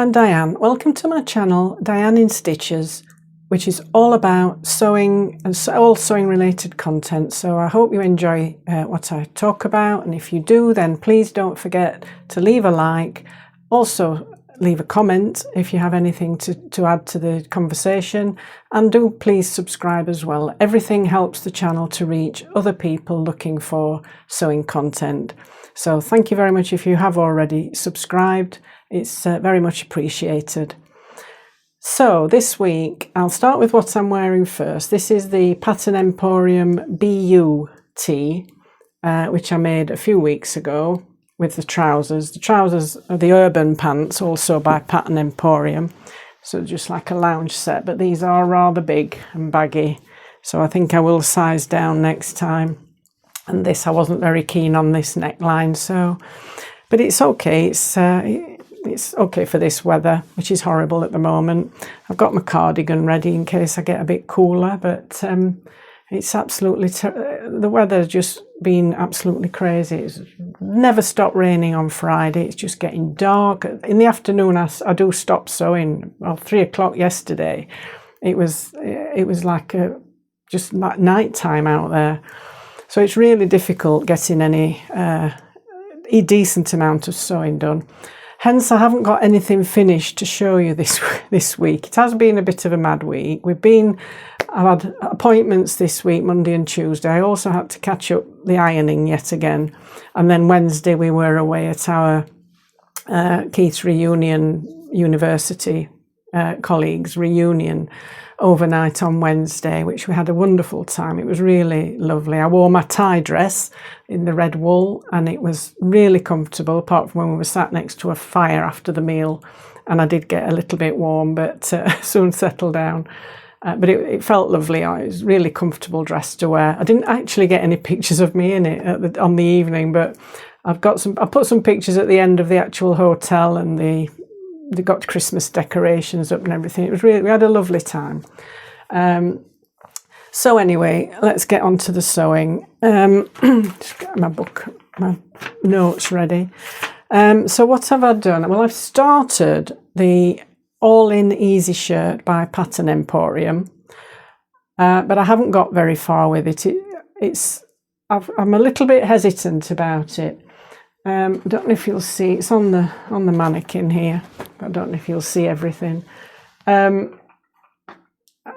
I'm Diane. Welcome to my channel, Diane in Stitches, which is all about sewing and all sewing related content. So I hope you enjoy what I talk about, and if you do, then please don't forget to leave a like. Also leave a comment if you have anything to add to the conversation, and do please subscribe as well. Everything helps the channel to reach other people looking for sewing content. So thank you very much if you have already subscribed. It's very much appreciated. So this week I'll start with what I'm wearing first. This is the Pattern Emporium BU tee, which I made a few weeks ago with the trousers. The trousers are the urban pants, also by Pattern Emporium. So just like a lounge set, but these are rather big and baggy. So I think I will size down next time. And this, I wasn't very keen on this neckline, so, but it's okay. It's okay for this weather, which is horrible at the moment. I've got my cardigan ready in case I get a bit cooler, but it's absolutely, the weather's just been absolutely crazy. It's never stopped raining on Friday. It's just getting dark. In the afternoon, I do stop sewing. Well, 3 o'clock yesterday, it was like just like night time out there. So it's really difficult getting any a decent amount of sewing done. Hence, I haven't got anything finished to show you this week. It has been a bit of a mad week. I've had appointments this week, Monday and Tuesday. I also had to catch up the ironing yet again. And then Wednesday we were away at our Keith's reunion, university colleagues reunion overnight on Wednesday, which we had a wonderful time. It was really lovely. I wore my tie dress in the red wool and it was really comfortable, apart from when we were sat next to a fire after the meal, and I did get a little bit warm, but soon settled down. But it felt lovely. It was really comfortable dress to wear. I didn't actually get any pictures of me in it on the evening, but I put some pictures at the end of the actual hotel, and they got Christmas decorations up and everything. It was really, we had a lovely time. So anyway, let's get on to the sewing. Just get my notes ready. So what have I done? Well, I've started the All-in Easy shirt by Pattern Emporium, but I haven't got very far with it. I'm a little bit hesitant about it. I don't know if you'll see, it's on the mannequin here. I don't know if you'll see everything.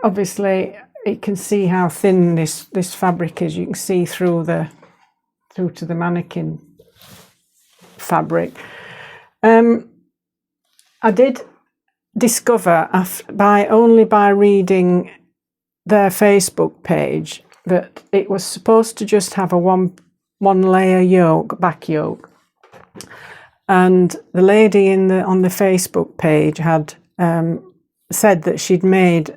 Obviously, you can see how thin this fabric is. You can see through to the mannequin fabric. I did discover only by reading their Facebook page that it was supposed to just have a one layer yoke, back yoke. And the lady on the Facebook page had said that she'd made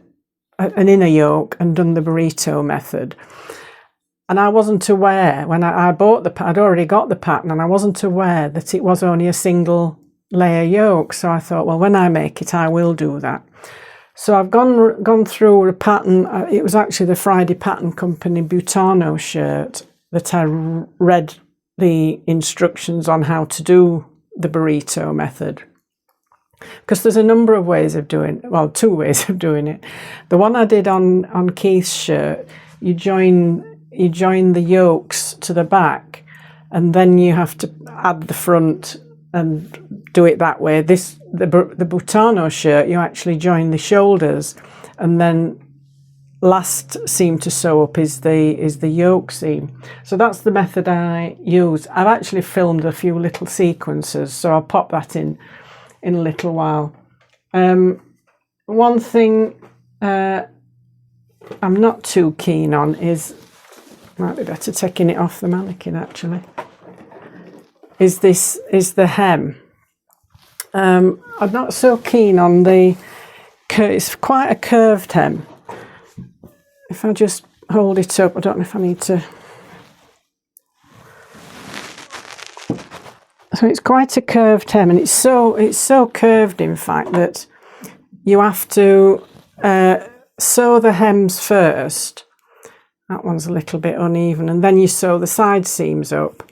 an inner yoke and done the burrito method. And I wasn't aware, when I bought I'd already got the pattern, and I wasn't aware that it was only a single layer yoke. So I thought, well, when I make it, I will do that. So I've gone through a pattern. It was actually the Friday Pattern Company Butano shirt that I read the instructions on how to do the burrito method, because there's a number of ways of doing, well, 2 ways of doing it. The one I did on Keith's shirt, you join the yokes to the back, and then you have to add the front and do it that way. The Butano shirt, you actually join the shoulders, and then last seam to sew up is the yoke seam. So that's the method I use. I've actually filmed a few little sequences, so I'll pop that in a little while. One thing I'm not too keen on is, might be better taking it off the mannequin actually, is the hem. I'm not so keen on it's quite a curved hem. If I just hold it up, I don't know if I need to. So it's quite a curved hem, and it's so curved, in fact, that you have to sew the hems first. That one's a little bit uneven, and then you sew the side seams up.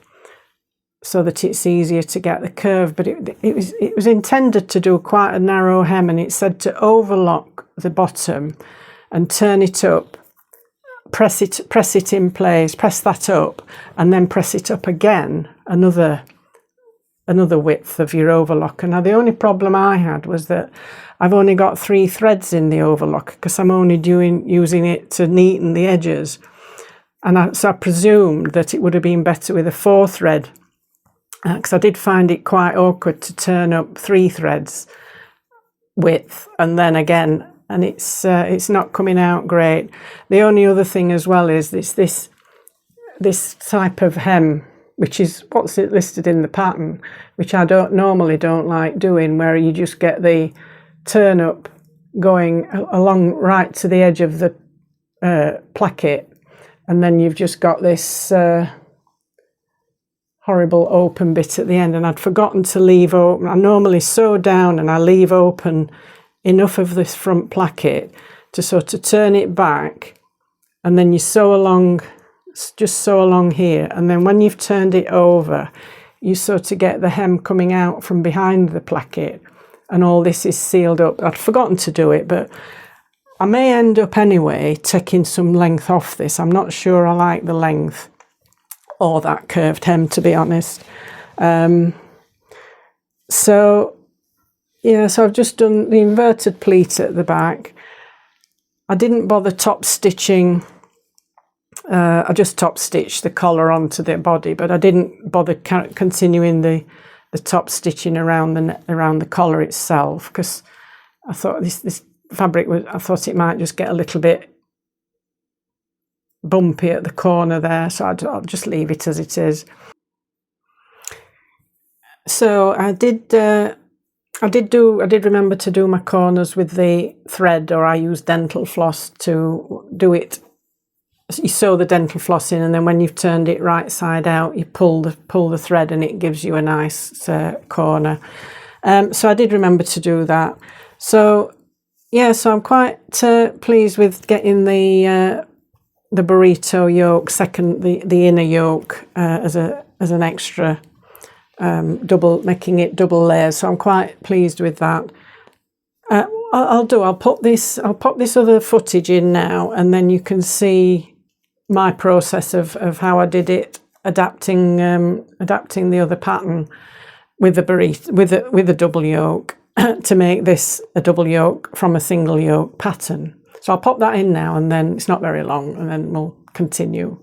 so that it's easier to get the curve, but it was intended to do quite a narrow hem, and it said to overlock the bottom and turn it up, press it in place, press that up, and then press it up again, another width of your overlocker. Now the only problem I had was that I've only got 3 threads in the overlocker because I'm only using it to neaten the edges, and so I presumed that it would have been better with a 4 thread, because I did find it quite awkward to turn up 3 threads width and then again, and it's not coming out great. The only other thing as well is this type of hem, which is what's it listed in the pattern, which I normally don't like doing, where you just get the turn up going along right to the edge of the placket, and then you've just got this horrible open bit at the end, and I'd forgotten to leave open. I normally sew down and I leave open enough of this front placket to sort of turn it back, and then you sew along, just sew along here, and then when you've turned it over, you sort of get the hem coming out from behind the placket, and all this is sealed up. I'd forgotten to do it, but I may end up anyway taking some length off this. I'm not sure I like the length or that curved hem, to be honest. So I've just done the inverted pleat at the back. I didn't bother top stitching. I just top stitched the collar onto the body, but I didn't bother continuing the top stitching around the collar itself, because I thought this fabric I thought it might just get a little bit bumpy at the corner there, so I'll just leave it as it is. So I did remember to do my corners with the thread, or I use dental floss to do it. You sew the dental floss in, and then when you've turned it right side out, you pull the thread, and it gives you a nice corner. So I did remember to do that. So yeah, so I'm quite pleased with getting the burrito yoke, the inner yoke, as an extra, making it double layers. So I'm quite pleased with that. I'll pop this other footage in now, and then you can see my process of how I did it, adapting the other pattern with the burrito, with the double yoke to make this a double yoke from a single yoke pattern. So I'll pop that in now, and then it's not very long, and then we'll continue.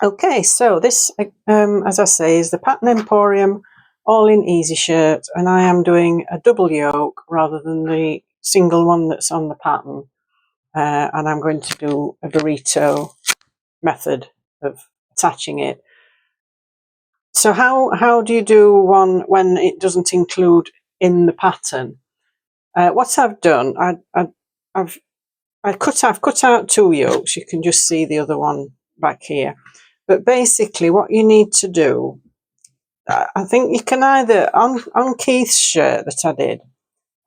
Okay, so this, as I say, is the Pattern Emporium All in Easy shirt, and I am doing a double yoke rather than the single one that's on the pattern. And I'm going to do a burrito method of attaching it. So how do you do one when it doesn't include in the pattern? What I've done, I've cut out 2 yokes. You can just see the other one back here. But basically, what you need to do, I think you can either on Keith's shirt that I did,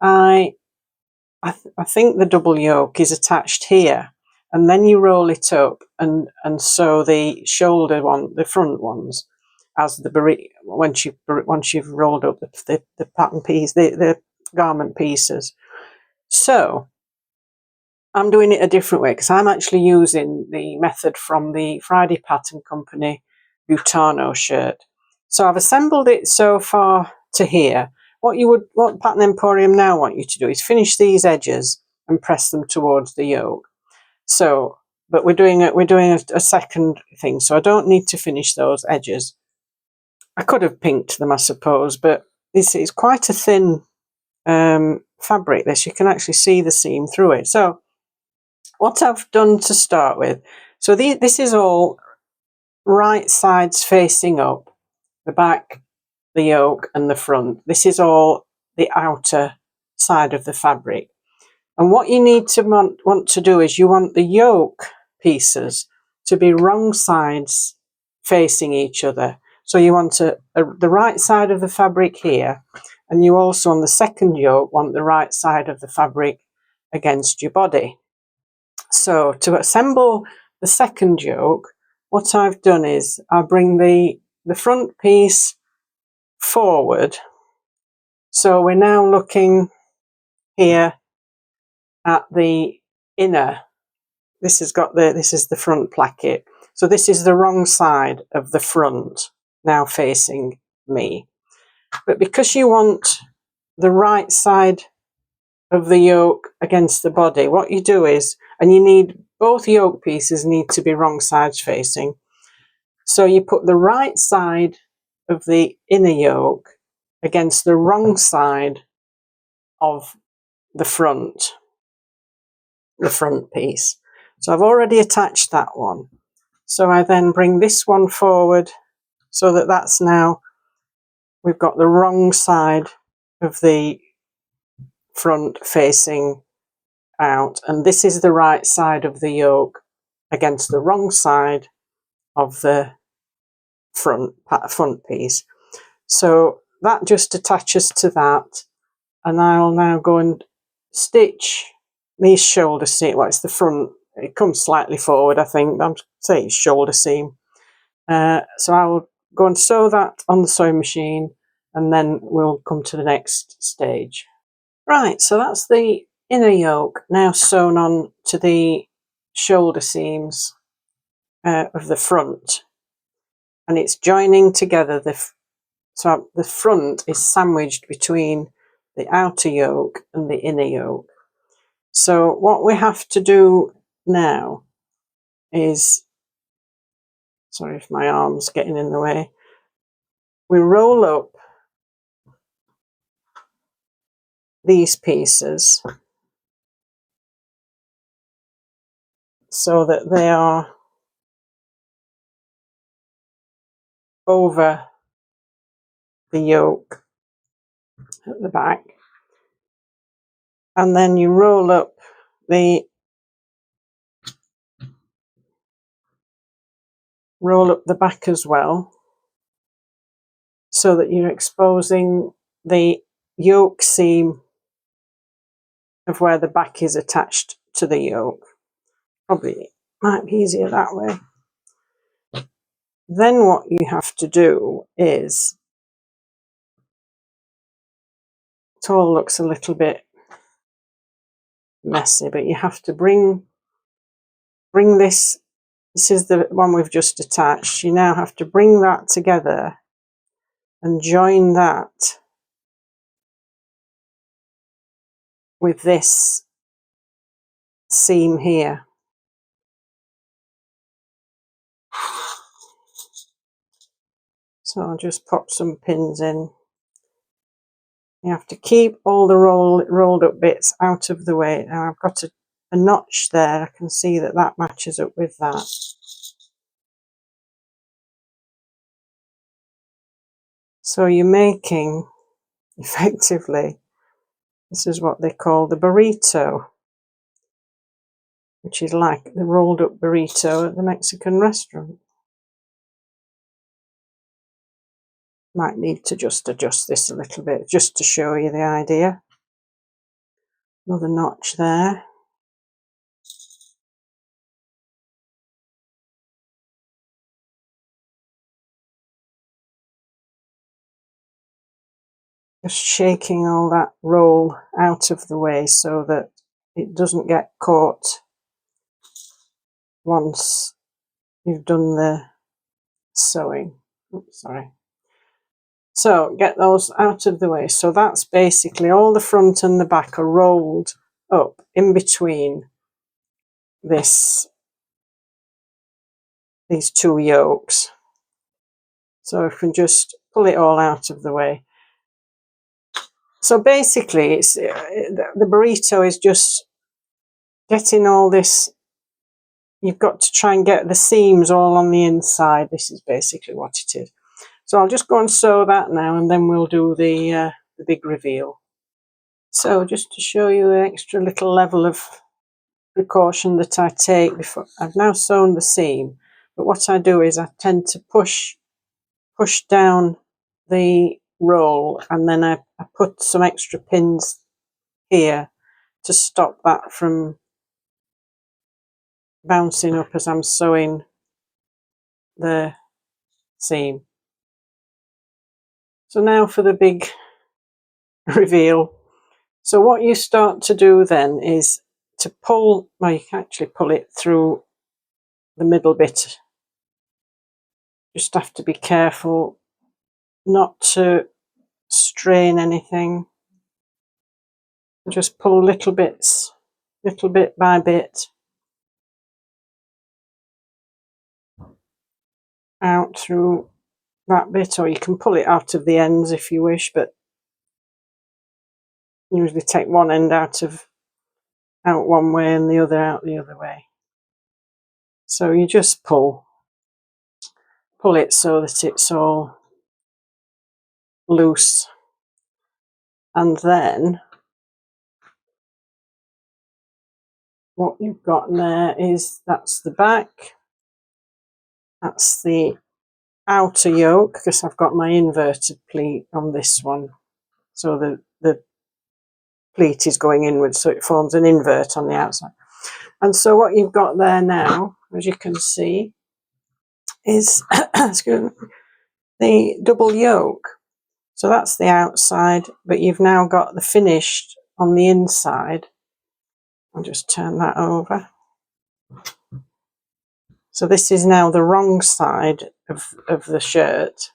I think the double yoke is attached here, and then you roll it up and sew the shoulder one, the front ones, as the burrito once you've rolled up the pattern piece, the garment pieces. So I'm doing it a different way, because I'm actually using the method from the Friday Pattern Company Butano shirt. So I've assembled it so far to here. What Pattern Emporium now want you to do is finish these edges and press them towards the yoke. So, but we're doing a second thing, so I don't need to finish those edges. I could have pinked them, I suppose, but this is quite a thin fabric. This, you can actually see the seam through it. So what I've done to start with, so this is all right sides facing up, the back, the yoke, and the front. This is all the outer side of the fabric. And what you need to want to do is you want the yoke pieces to be wrong sides facing each other. So you want the right side of the fabric here, and you also on the second yoke want the right side of the fabric against your body. So to assemble the second yoke, what I've done is I bring the the front piece forward. So we're now looking here at the inner. This is the front placket. So this is the wrong side of the front now facing me. But because you want the right side of the yoke against the body, what you do is, and you need both yoke pieces need to be wrong sides facing. So you put the right side of the inner yoke against the wrong side of the front piece. So I've already attached that one. So I then bring this one forward so that that's now, we've got the wrong side of the front facing out, and this is the right side of the yoke against the wrong side of the front piece. So that just attaches to that, and I'll now go and stitch these shoulder seam. Well, it's the front, it comes slightly forward, I think. I'm saying it's shoulder seam. So I will go and sew that on the sewing machine, and then we'll come to the next stage. Right, so that's the inner yoke now sewn on to the shoulder seams of the front, and it's joining together. So the front is sandwiched between the outer yoke and the inner yoke. So what we have to do now is, sorry if my arm's getting in the way, we roll up these pieces so that they are over the yoke at the back, and then you roll up the back as well, so that you're exposing the yoke seam of where the back is attached to the yoke. Probably might be easier that way. Then what you have to do is, it all looks a little bit messy, but you have to bring this is the one we've just attached. You now have to bring that together and join that with this seam here. So I'll just pop some pins in. You have to keep all the rolled up bits out of the way. Now I've got a notch there. I can see that that matches up with that. So you're making, effectively, this is what they call the burrito, which is like the rolled up burrito at the Mexican restaurant. Might need to just adjust this a little bit just to show you the idea. Another notch there. Just shaking all that roll out of the way so that it doesn't get caught once you've done the sewing. Oops, sorry. So get those out of the way. So that's basically all the front and the back are rolled up in between these two yokes. So I can just pull it all out of the way. So basically, it's the burrito is just getting all this. You've got to try and get the seams all on the inside. This is basically what it is. So I'll just go and sew that now, and then we'll do the big reveal. So just to show you an extra little level of precaution that I take before, I've now sewn the seam, but what I do is I tend to push down the roll, and then I put some extra pins here to stop that from bouncing up as I'm sewing the seam. So now for the big reveal. So what you start to do then is to pull, well, you can actually pull it through the middle bit. Just have to be careful not to strain anything. Just pull little bits, little bit by bit, out through that bit, or you can pull it out of the ends if you wish, but usually take one end out one way and the other out the other way. So you just pull it so that it's all loose, and then what you've got there is, that's the back, that's the outer yoke, because I've got my inverted pleat on this one, so the pleat is going inwards, so it forms an invert on the outside. And so what you've got there now, as you can see, is excuse me, the double yoke. So that's the outside, but you've now got the finished on the inside. I'll just turn that over. So this is now the wrong side of the shirt.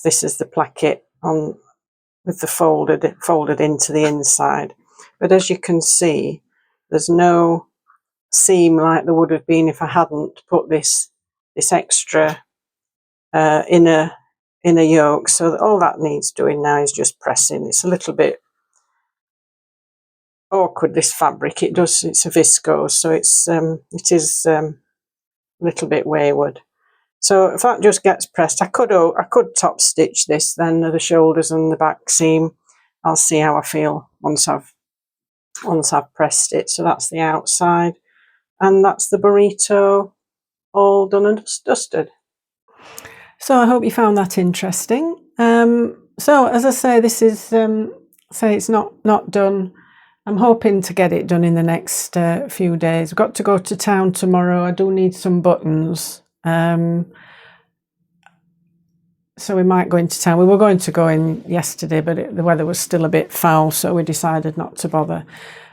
This is the placket on with the folded into the inside. But as you can see, there's no seam like there would have been if I hadn't put this extra inner yoke. So all that needs doing now is just pressing. It's a little bit awkward, this fabric. It's a viscose, so it is a little bit wayward. So if that just gets pressed, I could top stitch this then, the shoulders and the back seam. I'll see how I feel once I've pressed it. So that's the outside, and that's the burrito all done and dusted. So I hope you found that interesting. So as I say, this is it's not done. I'm hoping to get it done in the next few days. I've got to go to town tomorrow. I do need some buttons. So we might go into town. We were going to go in yesterday, but the weather was still a bit foul, so we decided not to bother.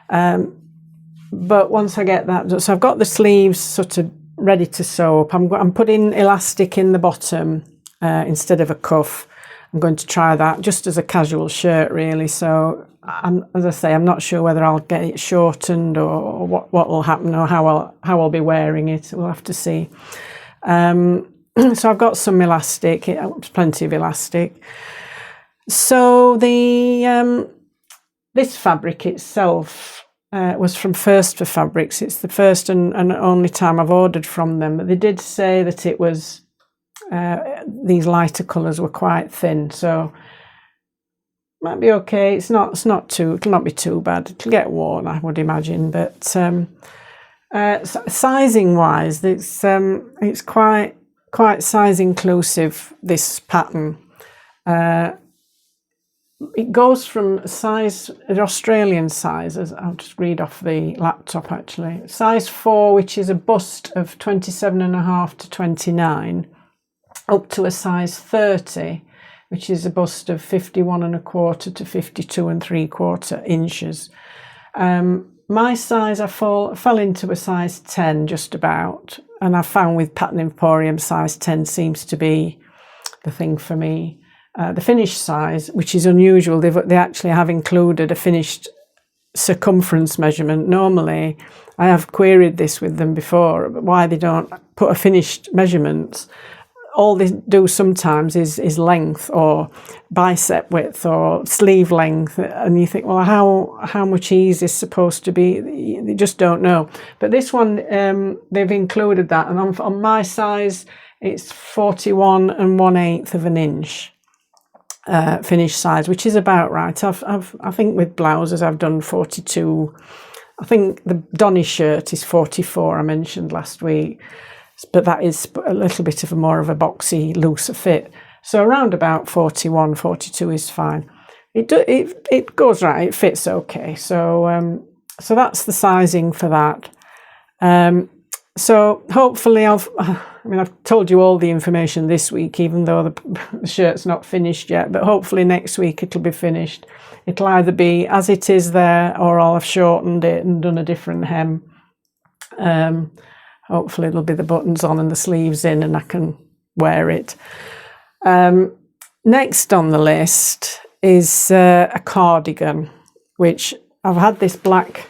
But once I get that, so I've got the sleeves sort of ready to sew up. I'm putting elastic in the bottom instead of a cuff. I'm going to try that just as a casual shirt, really. So as I say, I'm not sure whether I'll get it shortened or what will happen, or how I'll be wearing it. We'll have to see. So I've got some elastic, plenty of elastic. So this fabric itself was from First for Fabrics. It's the first and only time I've ordered from them. But they did say that it was these lighter colours were quite thin, so might be okay. It'll not be too bad. It'll get worn, I would imagine. But sizing wise, it's quite size inclusive, this pattern. It goes from size, the Australian sizes, I'll just read off the laptop actually. Size 4, which is a bust of 27.5 to 29, up to a size 30, which is a bust of 51.25 to 52.75 inches. My size, I fell into a size 10 just about, and I found with Pattern Emporium size 10 seems to be the thing for me. The finished size, which is unusual, they actually have included a finished circumference measurement. Normally, I have queried this with them before, why they don't put a finished measurement. All they do sometimes is length or bicep width or sleeve length, and you think, well, how much ease is supposed to be? They just don't know. But this one, they've included that, and on my size, it's 41 1/8 of an inch finished size, which is about right. I think with blouses I've done 42. I think the Donny shirt is 44. I mentioned last week. But that is a little bit of more of a boxy, looser fit. So around about 41, 42 is fine. It goes right. It fits okay. So that's the sizing for that. So hopefully I've told you all the information this week, even though the shirt's not finished yet, but hopefully next week it'll be finished. It'll either be as it is there, or I'll have shortened it and done a different hem. Hopefully it'll be the buttons on and the sleeves in, and I can wear it. Next on the list is a cardigan, which I've had this black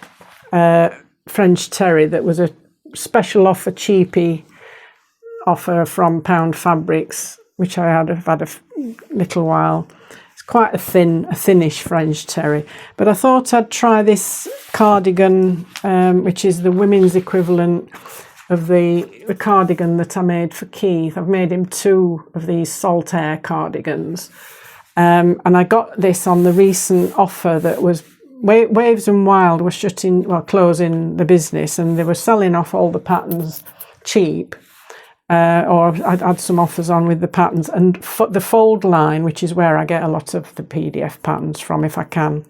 French terry that was a special offer, cheapie offer from Pound Fabrics, which I've had a little while. It's quite a thinnish French terry, but I thought I'd try this cardigan, which is the women's equivalent of the cardigan that I made for Keith. I've made him 2 of these salt air cardigans, and I got this on the recent offer that was Waves and Wild were closing the business, and they were selling off all the patterns cheap, or I'd had some offers on with the patterns, and the fold line, which is where I get a lot of the PDF patterns from if I can,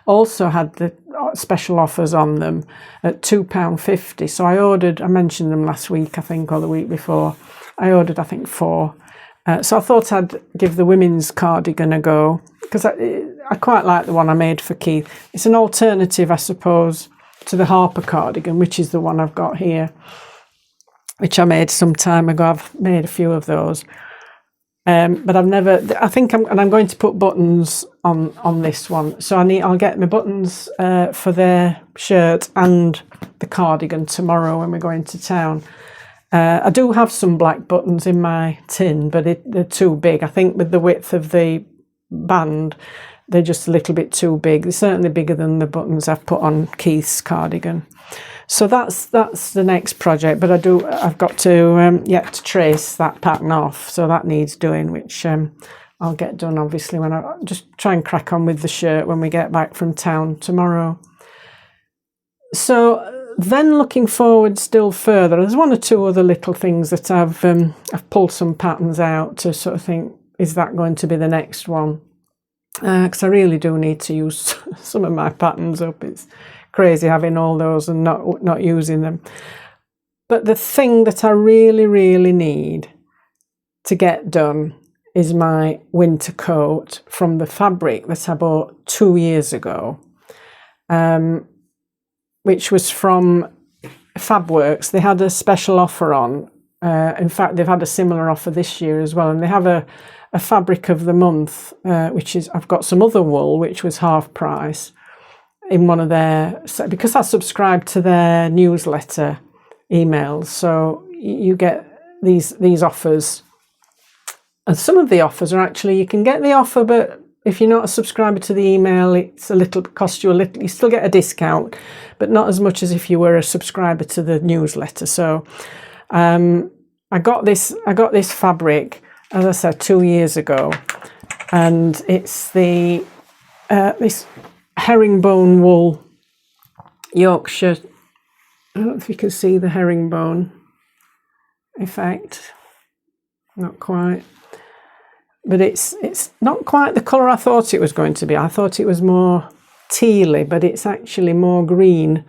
also had the special offers on them at £2.50. So I mentioned them last week, I think, or the week before. I ordered, I think, 4. So I thought I'd give the women's cardigan a go, because I quite like the one I made for Keith. It's an alternative, I suppose, to the Harper cardigan, which is the one I've got here, which I made some time ago. I've made a few of those. But I'm going to put buttons on this one. So I'll get my buttons for their shirt and the cardigan tomorrow when we're going to town. I do have some black buttons in my tin, but they're too big. I think with the width of the band, they're just a little bit too big. They're certainly bigger than the buttons I've put on Keith's cardigan. So that's the next project, but I've got to yet to trace that pattern off, so that needs doing, which I'll get done obviously when I just try and crack on with the shirt when we get back from town tomorrow. So then looking forward still further, there's 1 or 2 other little things that I've pulled some patterns out to sort of think, is that going to be the next one? Because I really do need to use some of my patterns up. It's crazy having all those and not using them. But the thing that I really, really need to get done is my winter coat from the fabric that I bought 2 years ago, which was from Fabworks. They had a special offer on. In fact, they've had a similar offer this year as well, and they have a fabric of the month, which is, I've got some other wool which was half price in one of their, because I subscribe to their newsletter emails, so you get these offers, and some of the offers are actually, you can get the offer, but if you're not a subscriber to the email, it's costs you a little, you still get a discount, but not as much as if you were a subscriber to the newsletter. So I got this fabric, as I said, 2 years ago, and it's the this herringbone wool Yorkshire. I don't know if you can see the herringbone effect. Not quite, but it's not quite the colour I thought it was going to be. I thought it was more tealy, but it's actually more green.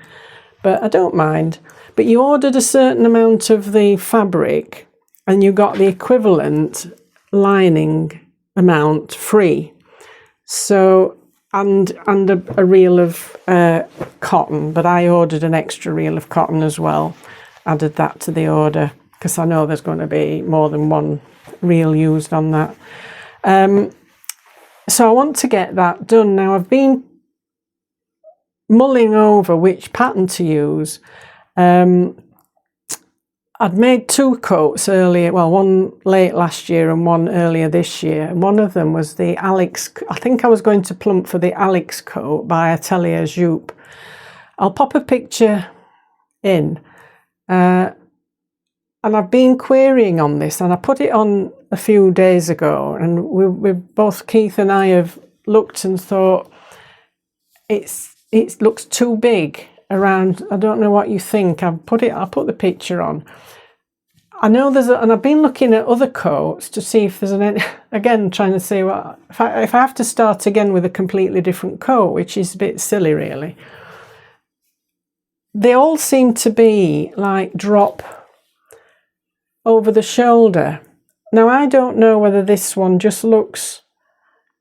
But I don't mind. But you ordered a certain amount of the fabric, and you got the equivalent lining amount free. So and a reel of cotton, but I ordered an extra reel of cotton as well. Added that to the order because I know there's going to be more than one reel used on that. So I want to get that done. Now I've been mulling over which pattern to use. I'd made 2 coats earlier, well, one late last year and one earlier this year. And one of them was the Alex, I think I was going to plump for the Alex coat by Atelier Jupe. I'll pop a picture in. And I've been querying on this, and I put it on a few days ago, and we both, Keith and I, have looked and thought it looks too big around. I don't know what you think. I'll put the picture on. I know and I've been looking at other coats to see if there's again, trying to see what if I have to start again with a completely different coat, which is a bit silly really. they all seem to be like drop over the shoulder. Now I don't know whether this one just looks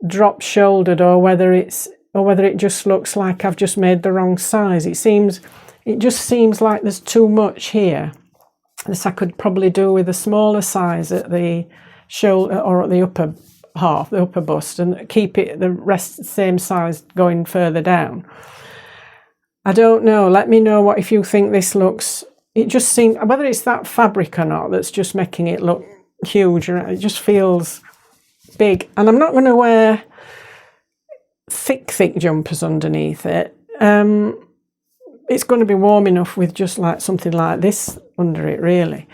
drop shouldered or whether it just looks like I've just made the wrong size. It just seems like there's too much here. This I could probably do with a smaller size at the shoulder or at the upper half, the upper bust, and keep it the rest same size going further down. I don't know. Let me know if you think this looks. It just seems, whether it's that fabric or not that's just making it look huge. It just feels big, and I'm not going to wear thick jumpers underneath it. It's going to be warm enough with just like something like this under it, really.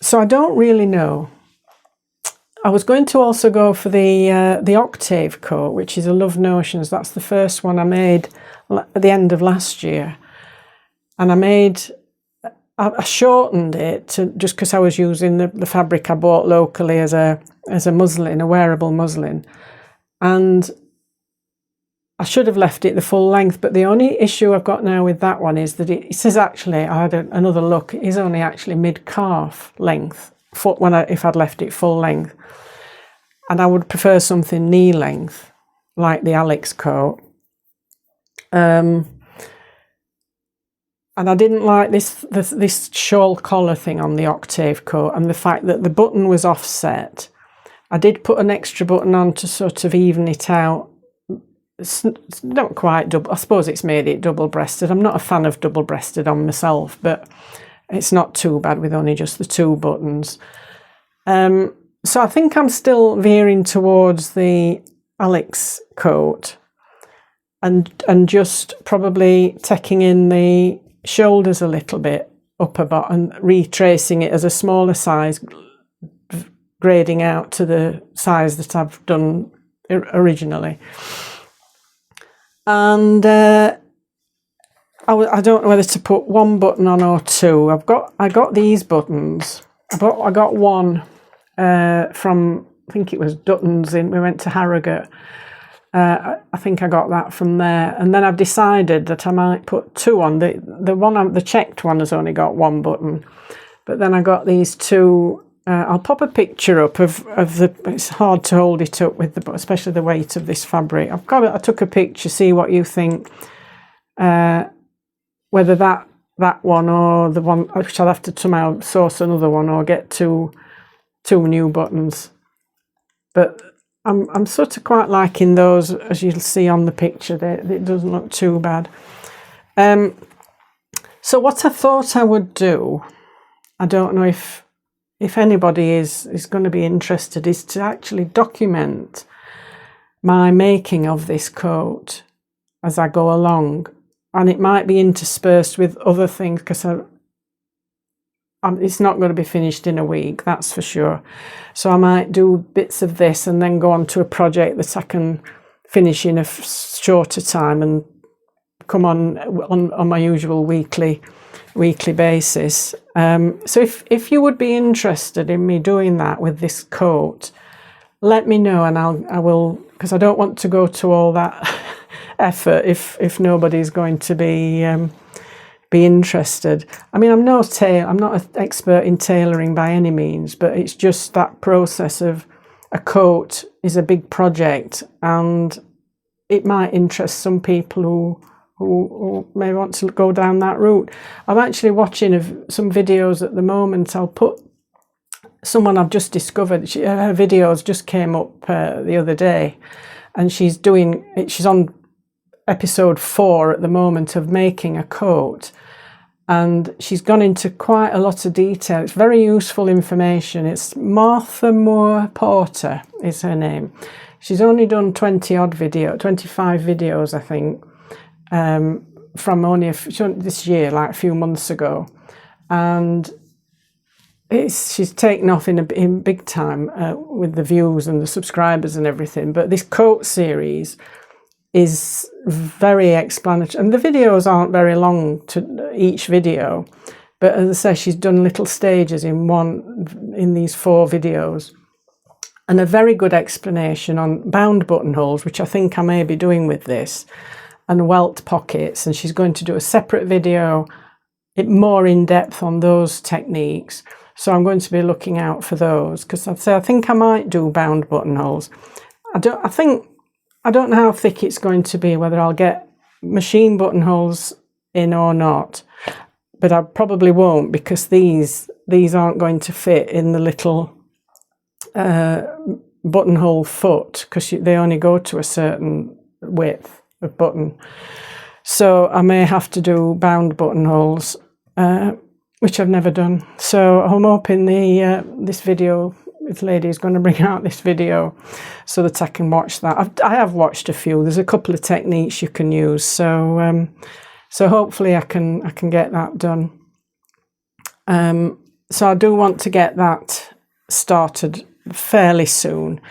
So I don't really know. I was going to also go for the octave coat, which is a Love Notions. That's the first one I made at the end of last year, and I shortened it to just because I was using the fabric I bought locally as a muslin, a wearable muslin, and I should have left it the full length. But the only issue I've got now with that one is that it says, actually, I had another look, it is only actually mid-calf length if I'd left it full length, and I would prefer something knee length like the Alex coat. And I didn't like this shawl collar thing on the octave coat, and the fact that the button was offset. I did put an extra button on to sort of even it out. It's not quite double. I suppose it's made it double-breasted. I'm not a fan of double-breasted on myself, but it's not too bad with only just the 2 buttons. So I think I'm still veering towards the Alex coat, and just probably taking in the shoulders a little bit up about and retracing it as a smaller size, grading out to the size that I've done originally. And I don't know whether to put 1 button on or 2. I got these buttons. I got one from, I think it was Dutton's. We went to Harrogate. I think I got that from there, and then I've decided that I might put 2 on. The checked one has only got 1 button, but then I got these 2. I'll pop a picture up of the. It's hard to hold it up with especially the weight of this fabric. I took a picture. See what you think. Whether that one or the one, which I'll have to somehow source another one or get two new buttons. But I'm sort of quite liking those, as you'll see on the picture. It doesn't look too bad. So what I thought I would do, I don't know if anybody is going to be interested, is to actually document my making of this coat as I go along, and it might be interspersed with other things, because it's not going to be finished in a week, that's for sure. So I might do bits of this and then go on to a project that I can finish in a shorter time and come on my usual weekly basis. So if you would be interested in me doing that with this coat, let me know, and I will, because I don't want to go to all that effort if nobody's going to be interested. I mean, I'm not an expert in tailoring by any means, but it's just that process of a coat is a big project, and it might interest some people who may want to go down that route. I'm actually watching some videos at the moment. I'll put someone I've just discovered. Her videos just came up the other day, and she's on episode 4 at the moment of making a coat, and she's gone into quite a lot of detail. It's very useful information. It's Martha Moore Porter is her name. She's only done 25 videos, I think, from only this year, like a few months ago, and she's taken off in big time with the views and the subscribers and everything. But this coat series is very explanatory, and the videos aren't very long to each video, but as I say, she's done little stages in these 4 videos, and a very good explanation on bound buttonholes, which I think I may be doing with this, and welt pockets, and she's going to do a separate video more in depth on those techniques. So I'm going to be looking out for those, because I think I might do bound buttonholes. I don't know how thick it's going to be, whether I'll get machine buttonholes in or not, but I probably won't, because these aren't going to fit in the little buttonhole foot, because they only go to a certain width of button. So I may have to do bound buttonholes, which I've never done. So I'm hoping this lady is going to bring out this video so that I can watch that. I have watched a few. There's a couple of techniques you can use. So so hopefully I can get that done. So I do want to get that started fairly soon.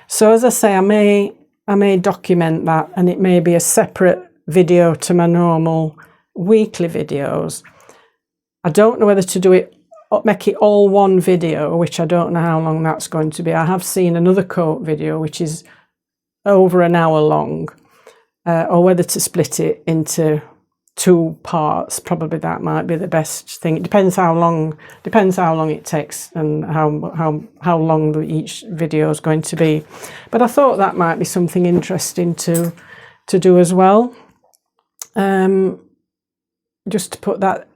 So as I say, I may document that, and it may be a separate video to my normal weekly videos. I don't know whether to make it all one video, which I don't know how long that's going to be. I have seen another coat video which is over an hour long, or whether to split it into 2 parts. Probably that might be the best thing. It depends how long it takes, and how long each video is going to be. But I thought that might be something interesting to do as well. Just to put that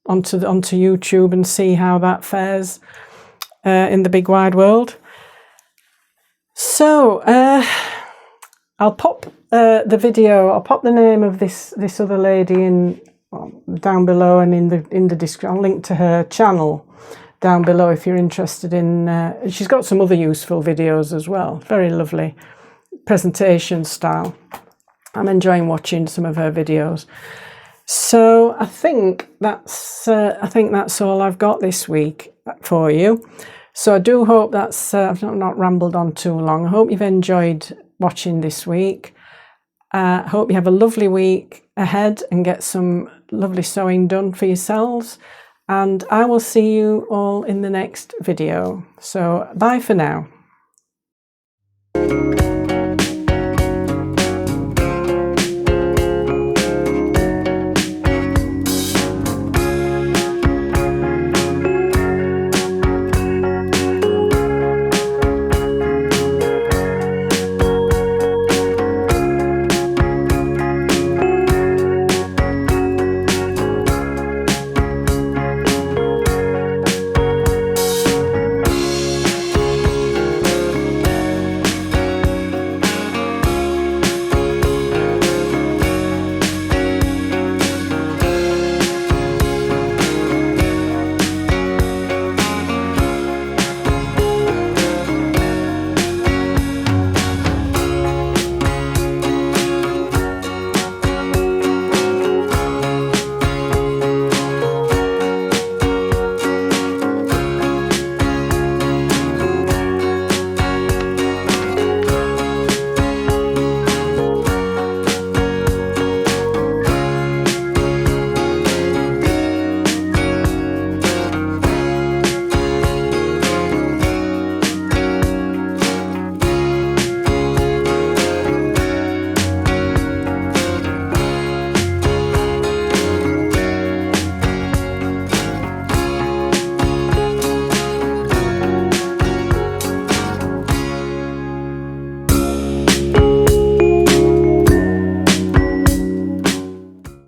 onto YouTube and see how that fares in the big wide world. So I'll pop the video. I'll pop the name of this other lady in down below, and in the description. I'll link to her channel down below if you're interested in. She's got some other useful videos as well. Very lovely presentation style. I'm enjoying watching some of her videos. So I think that's all I've got this week for you. So I do hope I've not rambled on too long. I hope you've enjoyed watching this week. Hope you have a lovely week ahead and get some lovely sewing done for yourselves. And I will see you all in the next video. So bye for now.